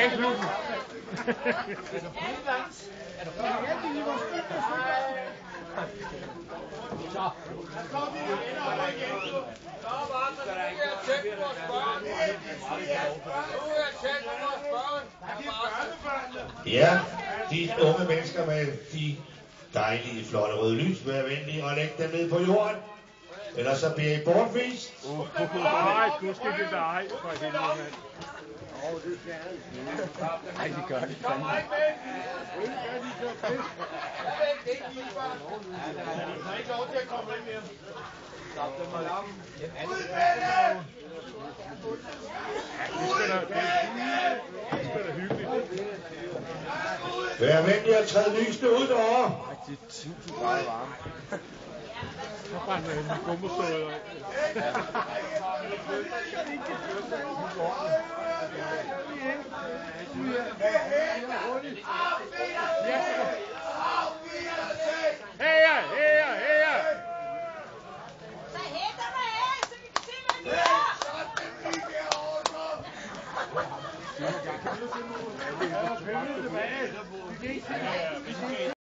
fanklubben. Ja, de unge mennesker med de dejlige, flotte røde lys, vær venlige og læg dem ned på jorden. Ellers så bliver I bortvist. Nej, du skal ikke dig, for helvede, mand. Nej, det gør det fandme. Det er da hyggeligt. Vær venlig at træde lysene ud derovre. Det er 1000 grader varme. Så brænder jeg med gummistøvler af. Her! Så hætter mig af, så vi kan se, hvad vi gør. Vi kan ikke se